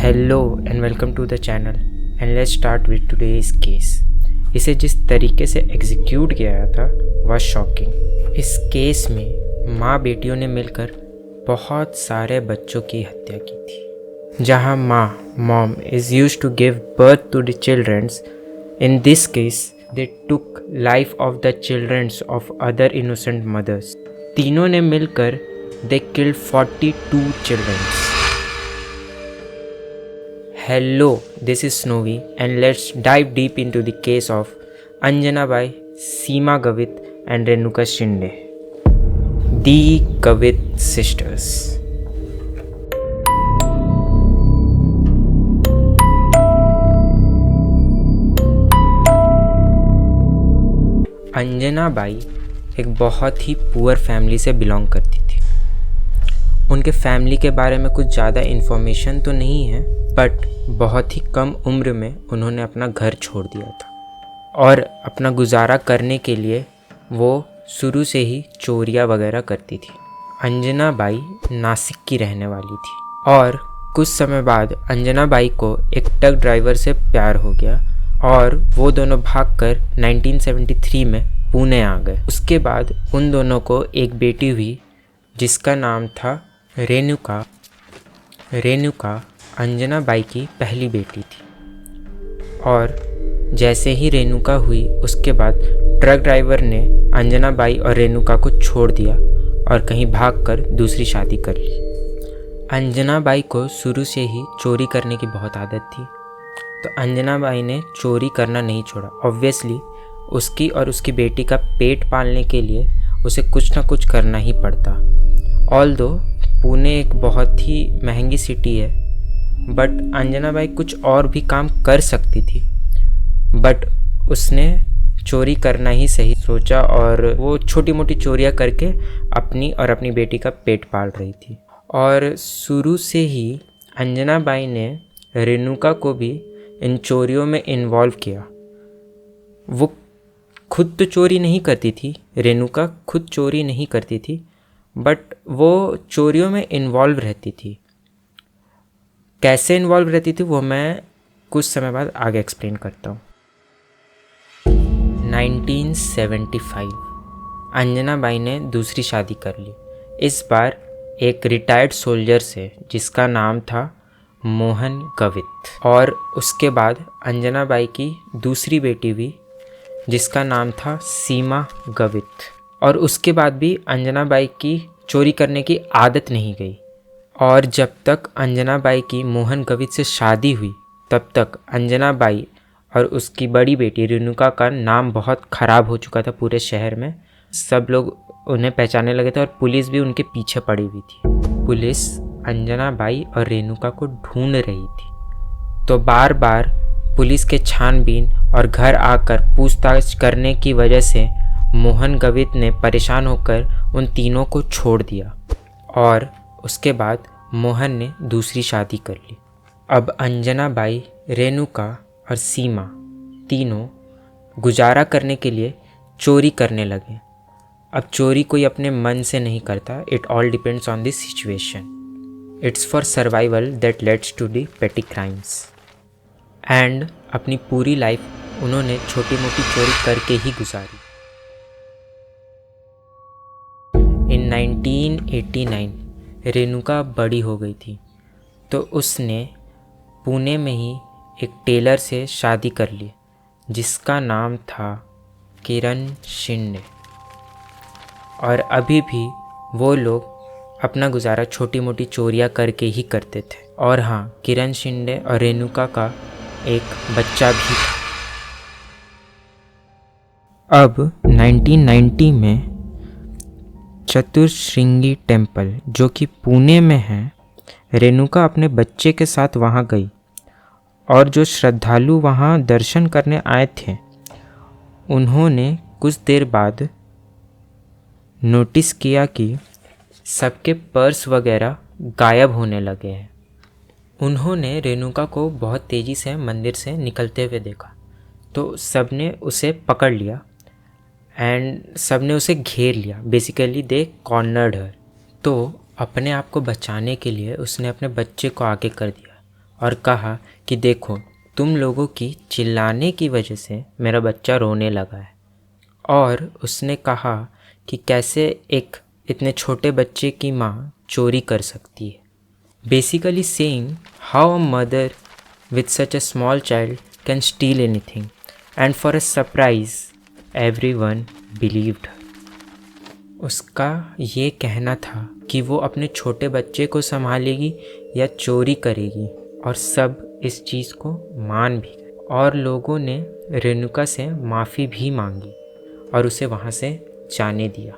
Hello and welcome to the channel and let's start with today's case. इसे जिस तरीके से एग्जीक्यूट किया गया था वह शॉकिंग। इस केस में माँ बेटियों ने मिलकर बहुत सारे बच्चों की हत्या की थी। जहाँ mom is used to give birth to the childrens, in this case they took life of the childrens of other innocent mothers. तीनों ने मिलकर they killed 42 childrens. Hello, this is Snowy and let's dive deep into the case of Anjana Bai, Seema Gavit and Renuka Shinde, the Gavit sisters. Anjana by एक बहुत ही poor family से belong करती थी। उनके family के बारे में कुछ ज़्यादा इन्फॉर्मेशन तो नहीं है, बट बहुत ही कम उम्र में उन्होंने अपना घर छोड़ दिया था और अपना गुजारा करने के लिए वो शुरू से ही चोरियाँ वगैरह करती थी। अंजना बाई नासिक की रहने वाली थी और कुछ समय बाद अंजना बाई को एक ट्रक ड्राइवर से प्यार हो गया और वो दोनों भागकर 1973 में पुणे आ गए। उसके बाद उन दोनों को एक बेटी हुई जिसका नाम था रेणुका। रेणुका अंजना बाई की पहली बेटी थी और जैसे ही रेणुका हुई उसके बाद ट्रक ड्राइवर ने अंजना बाई और रेणुका को छोड़ दिया और कहीं भागकर दूसरी शादी कर ली। अंजना बाई को शुरू से ही चोरी करने की बहुत आदत थी, तो अंजना बाई ने चोरी करना नहीं छोड़ा। ऑब्वियसली उसकी और उसकी बेटी का पेट पालने के लिए उसे कुछ ना कुछ करना ही पड़ता। ऑल्दो पुणे एक बहुत ही महंगी सिटी है, बट अंजना बाई कुछ और भी काम कर सकती थी, बट उसने चोरी करना ही सही सोचा और वो छोटी मोटी चोरियाँ करके अपनी और अपनी बेटी का पेट पाल रही थी। और शुरू से ही अंजना बाई ने रेणुका को भी इन चोरियों में इन्वॉल्व किया। वो खुद तो चोरी नहीं करती थी, रेणुका खुद चोरी नहीं करती थी, बट वो चोरियों में इन्वॉल्व रहती थी। कैसे इन्वॉल्व रहती थी वो मैं कुछ समय बाद आगे एक्सप्लेन करता हूँ। 1975 अंजना बाई ने दूसरी शादी कर ली, इस बार एक रिटायर्ड सोल्जर से जिसका नाम था मोहन गवित। और उसके बाद अंजना बाई की दूसरी बेटी हुई जिसका नाम था सीमा गवित। और उसके बाद भी अंजना बाई की चोरी करने की आदत नहीं गई और जब तक अंजना बाई की मोहन गवित से शादी हुई तब तक अंजना बाई और उसकी बड़ी बेटी रेणुका का नाम बहुत ख़राब हो चुका था पूरे शहर में। सब लोग उन्हें पहचानने लगे थे और पुलिस भी उनके पीछे पड़ी हुई थी। पुलिस अंजना बाई और रेणुका को ढूंढ रही थी, तो बार बार पुलिस के छानबीन और घर आकर पूछताछ करने की वजह से मोहन गवित ने परेशान होकर उन तीनों को छोड़ दिया और उसके बाद मोहन ने दूसरी शादी कर ली। अब अंजना बाई, रेणुका और सीमा तीनों गुजारा करने के लिए चोरी करने लगे। अब चोरी कोई अपने मन से नहीं करता, it all depends on this situation. It's for survival that leads to the petty crimes. And अपनी पूरी लाइफ उन्होंने छोटी मोटी चोरी करके ही गुजारी। इन 1989 रेणुका बड़ी हो गई थी, तो उसने पुणे में ही एक टेलर से शादी कर ली जिसका नाम था किरण शिंदे। और अभी भी वो लोग अपना गुजारा छोटी मोटी चोरियाँ करके ही करते थे। और हाँ, किरण शिंदे और रेणुका का एक बच्चा भी था। अब 1990 में चतुर्श्रृंगी टेम्पल जो कि पुणे में है, रेणुका अपने बच्चे के साथ वहाँ गई और जो श्रद्धालु वहाँ दर्शन करने आए थे उन्होंने कुछ देर बाद नोटिस किया कि सबके पर्स वगैरह गायब होने लगे हैं। उन्होंने रेणुका को बहुत तेज़ी से मंदिर से निकलते हुए देखा, तो सबने उसे पकड़ लिया एंड सबने उसे घेर लिया। बेसिकली दे कॉर्नर्ड हर। तो अपने आप को बचाने के लिए उसने अपने बच्चे को आगे कर दिया और कहा कि देखो, तुम लोगों की चिल्लाने की वजह से मेरा बच्चा रोने लगा है। और उसने कहा कि कैसे एक इतने छोटे बच्चे की माँ चोरी कर सकती है। Basically saying how a mother with such a small child can steal anything, and for a surprise everyone believed her. उसका ये कहना था कि वो अपने छोटे बच्चे को संभालेगी या चोरी करेगी, और सब इस चीज़ को मान भी गए। और लोगों ने रेणुका से माफ़ी भी मांगी और उसे वहाँ से जाने दिया।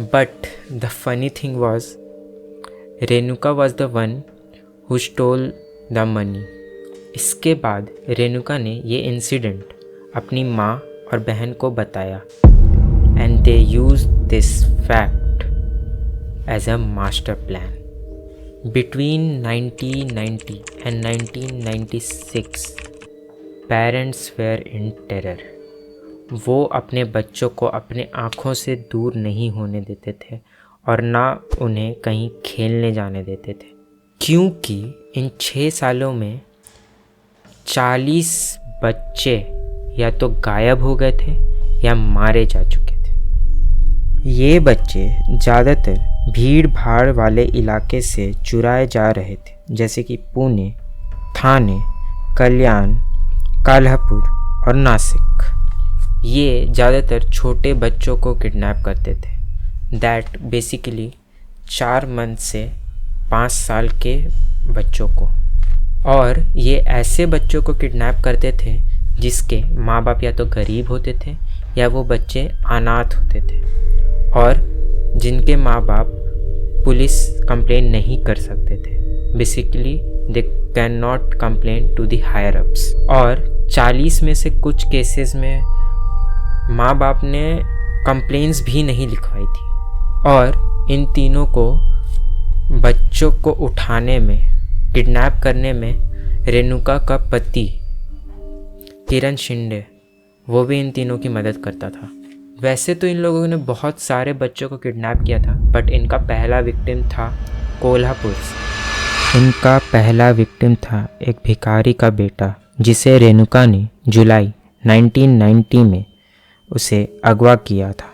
But the funny thing was, Renuka was the one who stole the money. इसके बाद रेणुका ने ये इंसिडेंट अपनी माँ और बहन को बताया, and they used this fact as a master plan. Between 1990 and 1996, parents were in terror. वो अपने बच्चों को अपने आँखों से दूर नहीं होने देते थे और ना उन्हें कहीं खेलने जाने देते थे, क्योंकि इन 6 सालों में 40 बच्चे या तो गायब हो गए थे या मारे जा चुके थे। ये बच्चे ज़्यादातर भीड़ भाड़ वाले इलाके से चुराए जा रहे थे, जैसे कि पुणे, ठाणे, कल्याण, कोल्हापुर और नासिक। ये ज़्यादातर छोटे बच्चों को किडनैप करते थे, दैट बेसिकली 4 मंथ से 5 साल के बच्चों को। और ये ऐसे बच्चों को किडनैप करते थे जिसके माँ बाप या तो गरीब होते थे या वो बच्चे अनाथ होते थे, और जिनके माँ बाप पुलिस कंप्लेन नहीं कर सकते थे। Basically they can not complain to the higher ups. और 40 में से कुछ केसेस में माँ बाप ने कंप्लेंट्स भी नहीं लिखवाई थी। और इन तीनों को बच्चों को उठाने में, किडनैप करने में रेणुका का पति किरण शिंदे, वो भी इन तीनों की मदद करता था। वैसे तो इन लोगों ने बहुत सारे बच्चों को किडनैप किया था, बट इनका पहला विक्टिम था कोल्हापुर से। इनका पहला विक्टिम था एक भिखारी का बेटा, जिसे रेणुका ने जुलाई 1990 में उसे अगवा किया था,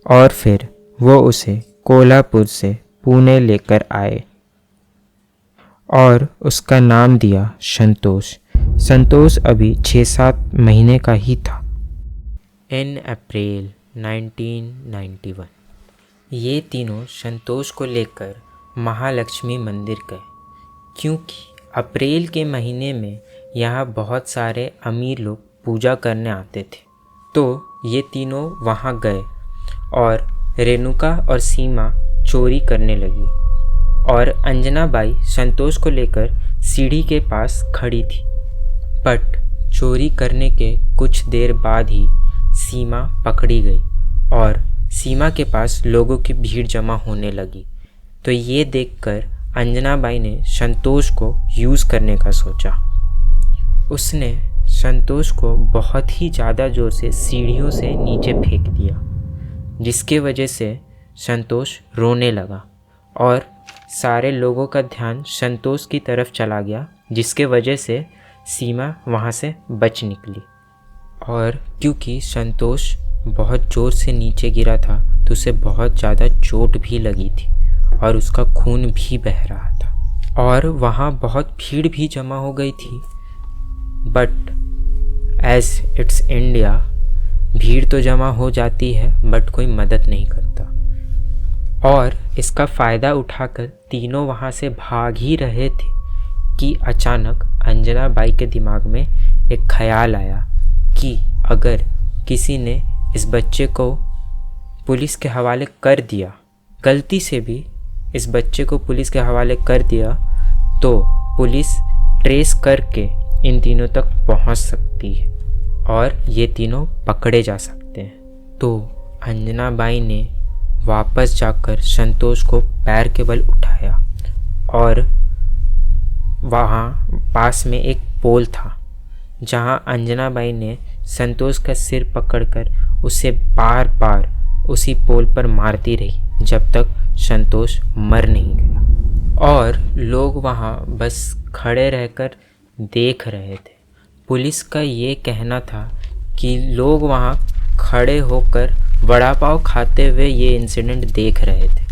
और फिर वो उसे कोल्हापुर से पुणे लेकर आए और उसका नाम दिया संतोष। संतोष अभी 6-7 महीने का ही था। इन अप्रैल 1991 ये तीनों संतोष को लेकर महालक्ष्मी मंदिर गए, क्योंकि अप्रैल के महीने में यहाँ बहुत सारे अमीर लोग पूजा करने आते थे। तो ये तीनों वहाँ गए और रेणुका और सीमा चोरी करने लगी, और अंजना बाई संतोष को लेकर सीढ़ी के पास खड़ी थी। बट चोरी करने के कुछ देर बाद ही सीमा पकड़ी गई और सीमा के पास लोगों की भीड़ जमा होने लगी। तो ये देखकर अंजना बाई ने संतोष को यूज़ करने का सोचा। उसने संतोष को बहुत ही ज़्यादा ज़ोर से सीढ़ियों से नीचे फेंक दिया, जिसके वजह से संतोष रोने लगा और सारे लोगों का ध्यान संतोष की तरफ चला गया, जिसके वजह से सीमा वहाँ से बच निकली। और क्योंकि संतोष बहुत ज़ोर से नीचे गिरा था तो उसे बहुत ज़्यादा चोट भी लगी थी और उसका खून भी बह रहा था, और वहाँ बहुत भीड़ भी जमा हो गई थी। बट एज इट्स इंडिया, भीड़ तो जमा हो जाती है बट कोई मदद नहीं करता। और इसका फ़ायदा उठाकर तीनों वहाँ से भाग ही रहे थे कि अचानक अंजना बाई के दिमाग में एक ख्याल आया कि अगर किसी ने इस बच्चे को पुलिस के हवाले कर दिया, गलती से भी इस बच्चे को पुलिस के हवाले कर दिया, तो पुलिस ट्रेस करके इन तीनों तक पहुंच सकती है और ये तीनों पकड़े जा सकते हैं। तो अंजना बाई ने वापस जाकर संतोष को पैर के बल उठाया, और वहाँ पास में एक पोल था जहाँ अंजना बाई ने संतोष का सिर पकड़कर उसे बार बार उसी पोल पर मारती रही जब तक संतोष मर नहीं गया। और लोग वहाँ बस खड़े रहकर देख रहे थे। पुलिस का ये कहना था कि लोग वहाँ खड़े होकर वड़ा पाव खाते हुए ये इंसिडेंट देख रहे थे।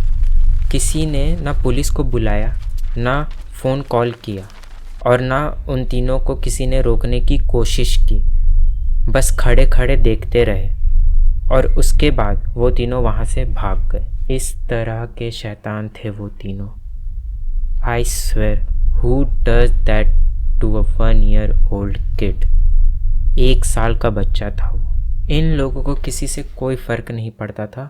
किसी ने ना पुलिस को बुलाया, ना फ़ोन कॉल किया और ना उन तीनों को किसी ने रोकने की कोशिश की। बस खड़े खड़े देखते रहे और उसके बाद वो तीनों वहाँ से भाग गए। इस तरह के शैतान थे वो तीनों। I swear, who does that to a 1 year old kid? 1 साल का बच्चा था वो। इन लोगों को किसी से कोई फ़र्क नहीं पड़ता था।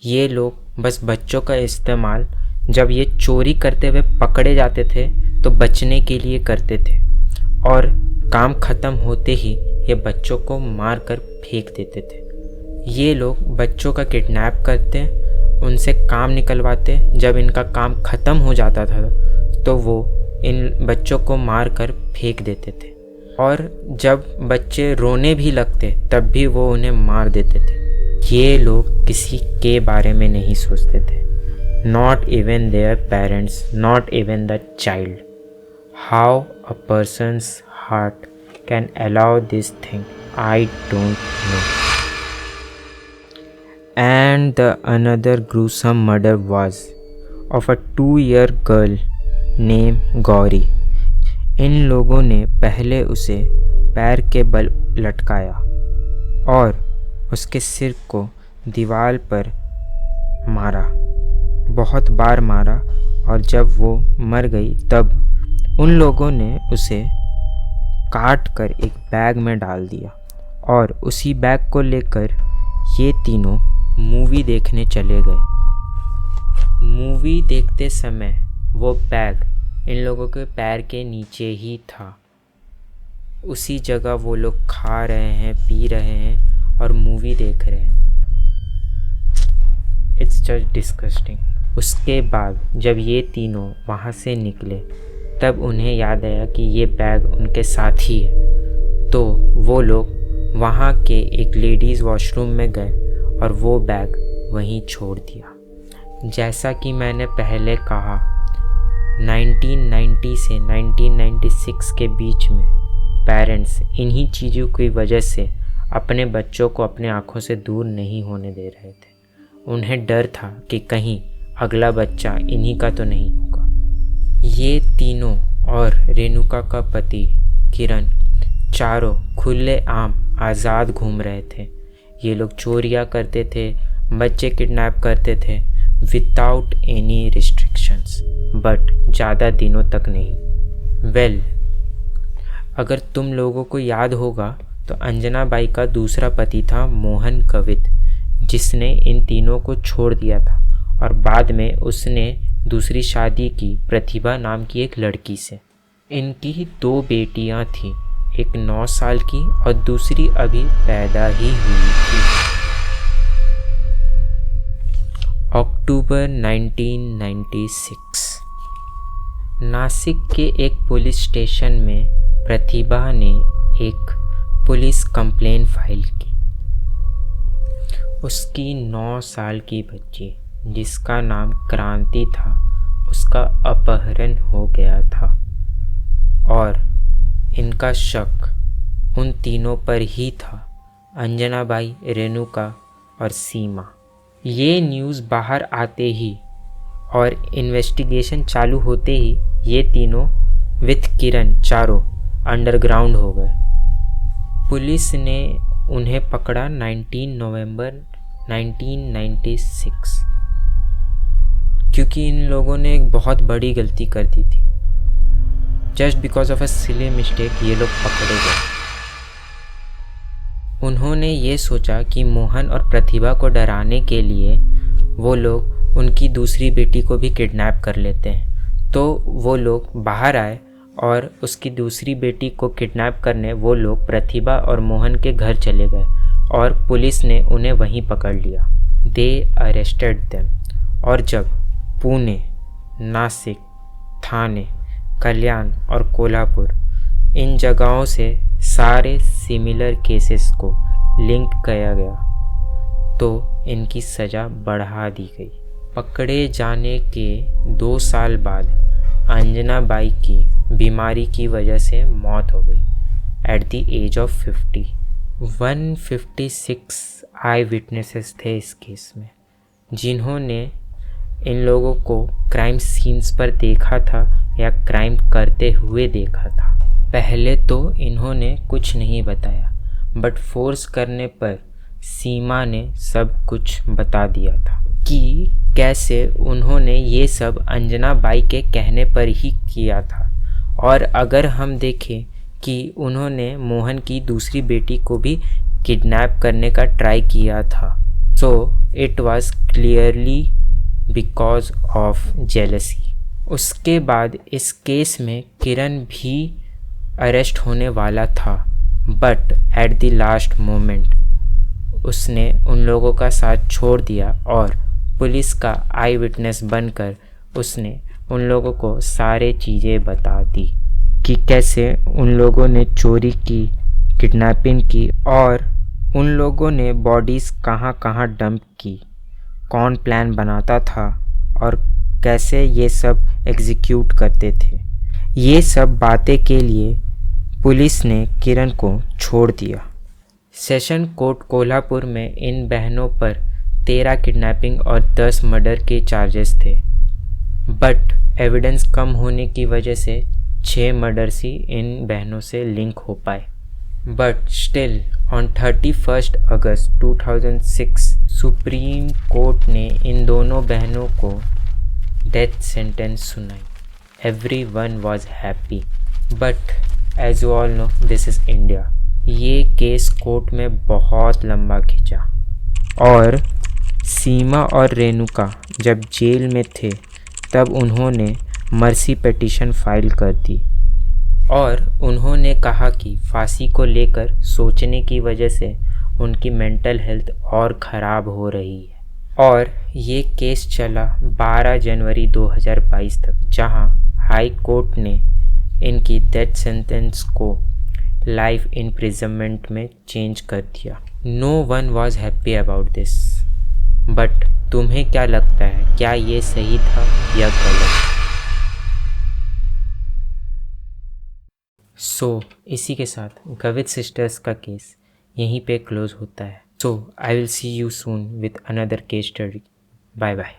ये लोग बस बच्चों का इस्तेमाल जब ये चोरी करते हुए पकड़े जाते थे तो बचने के लिए करते थे, और काम ख़त्म होते ही ये बच्चों को मार कर फेंक देते थे। ये लोग बच्चों का किडनैप करते, उनसे काम निकलवाते। जब इनका काम ख़त्म हो जाता था तो वो इन बच्चों को मार कर फेंक देते थे, और जब बच्चे रोने भी लगते तब भी वो उन्हें मार देते थे। ये लोग किसी के बारे में नहीं सोचते थे, not even their parents, not even the child. How a persons heart can allow this thing, I don't know. And the another gruesome murder was of a 2-year girl named Gauri. इन लोगों ने पहले उसे पैर के बल लटकाया और उसके सिर को दीवार पर मारा, बहुत बार मारा, और जब वो मर गई तब उन लोगों ने उसे काट कर एक बैग में डाल दिया, और उसी बैग को लेकर ये तीनों मूवी देखने चले गए। मूवी देखते समय वो बैग इन लोगों के पैर के नीचे ही था। उसी जगह वो लोग खा रहे हैं, पी रहे हैं और मूवी देख रहे हैं। It's just disgusting. उसके बाद जब ये तीनों वहाँ से निकले तब उन्हें याद आया कि ये बैग उनके साथ ही है, तो वो लोग वहाँ के एक लेडीज़ वॉशरूम में गए और वो बैग वहीं छोड़ दिया। जैसा कि मैंने पहले कहा, 1990 से 1996 के बीच में पेरेंट्स इन्हीं चीज़ों की वजह से अपने बच्चों को अपने आँखों से दूर नहीं होने दे रहे थे। उन्हें डर था कि कहीं अगला बच्चा इन्हीं का तो नहीं होगा। ये तीनों और रेणुका का पति किरण चारों खुले आम आज़ाद घूम रहे थे। ये लोग चोरियाँ करते थे, बच्चे किडनैप करते थे विदाउट एनी रिस्ट्रिक्शंस, बट ज़्यादा दिनों तक नहीं। वेल, अगर तुम लोगों को याद होगा तो अंजना बाई का दूसरा पति था मोहन गवित, जिसने इन तीनों को छोड़ दिया था और बाद में उसने दूसरी शादी की प्रतिभा नाम की एक लड़की से। इनकी 2 बेटियां थीं, एक 9 साल की और दूसरी अभी पैदा ही हुई थी। अक्टूबर 1996 नासिक के एक पुलिस स्टेशन में प्रतिभा ने एक पुलिस कंप्लेंट फाइल की। उसकी 9 साल की बच्ची, जिसका नाम क्रांति था, उसका अपहरण हो गया था और इनका शक उन तीनों पर ही था, अंजना बाई, रेणुका और सीमा। ये न्यूज़ बाहर आते ही और इन्वेस्टिगेशन चालू होते ही ये तीनों विथ किरण चारों अंडरग्राउंड हो गए। पुलिस ने उन्हें पकड़ा 19 नवंबर 1996, क्योंकि इन लोगों ने एक बहुत बड़ी गलती कर दी थी। Just because of a silly mistake ये लोग पकड़े गए। उन्होंने ये सोचा कि मोहन और प्रतिभा को डराने के लिए वो लोग उनकी दूसरी बेटी को भी किडनैप कर लेते हैं। तो वो लोग बाहर आए और उसकी दूसरी बेटी को किडनैप करने वो लोग प्रतिभा और मोहन के घर चले गए और पुलिस ने उन्हें वहीं पकड़ लिया। दे अरेस्टेड देम। और जब पुणे, नासिक, थाने, कल्याण और कोल्हापुर इन जगहों से सारे सिमिलर केसेस को लिंक किया गया तो इनकी सज़ा बढ़ा दी गई। पकड़े जाने के 2 साल बाद अंजना बाई की बीमारी की वजह से मौत हो गई at the age of 50। 156 eye witnesses थे इस केस में, जिन्होंने इन लोगों को क्राइम सीन्स पर देखा था या क्राइम करते हुए देखा था। पहले तो इन्होंने कुछ नहीं बताया, बट फोर्स करने पर सीमा ने सब कुछ बता दिया था कि कैसे उन्होंने ये सब अंजना बाई के कहने पर ही किया था। और अगर हम देखें कि उन्होंने मोहन की दूसरी बेटी को भी किडनैप करने का ट्राई किया था, so it was clearly because of jealousy. उसके बाद इस केस में किरण भी अरेस्ट होने वाला था, but at the last moment उसने उन लोगों का साथ छोड़ दिया और पुलिस का आई विटनेस बनकर उसने उन लोगों को सारे चीज़ें बता दी कि कैसे उन लोगों ने चोरी की, किडनैपिंग की और उन लोगों ने बॉडीज़ कहाँ कहाँ डंप की, कौन प्लान बनाता था और कैसे ये सब एग्जीक्यूट करते थे। ये सब बातें के लिए पुलिस ने किरण को छोड़ दिया। सेशन कोर्ट कोल्हापुर में इन बहनों पर 13 किडनैपिंग और 10 मर्डर के चार्जेस थे, बट एविडेंस कम होने की वजह से 6 मर्डर्स ही इन बहनों से लिंक हो पाए। बट स्टिल ऑन 31 अगस्त 2006 सुप्रीम कोर्ट ने इन दोनों बहनों को डेथ सेंटेंस सुनाई। Everyone was happy, but as you all know this is India. ये केस कोर्ट में बहुत लंबा खिंचा और सीमा और रेणुका जब जेल में थे तब उन्होंने मर्सी पिटीशन फाइल कर दी और उन्होंने कहा कि फांसी को लेकर सोचने की वजह से उनकी मेंटल हेल्थ और ख़राब हो रही है। और ये केस चला 12 जनवरी 2022 तक, जहां हाई कोर्ट ने इनकी डेथ सेंटेंस को लाइफ इम्प्रिजनमेंट में चेंज कर दिया। No one was happy about this, but तुम्हें क्या लगता है, क्या ये सही था या गलत? सो इसी के साथ गवित सिस्टर्स का केस यहीं पे क्लोज होता है। So I will see you soon with another case study. Bye bye.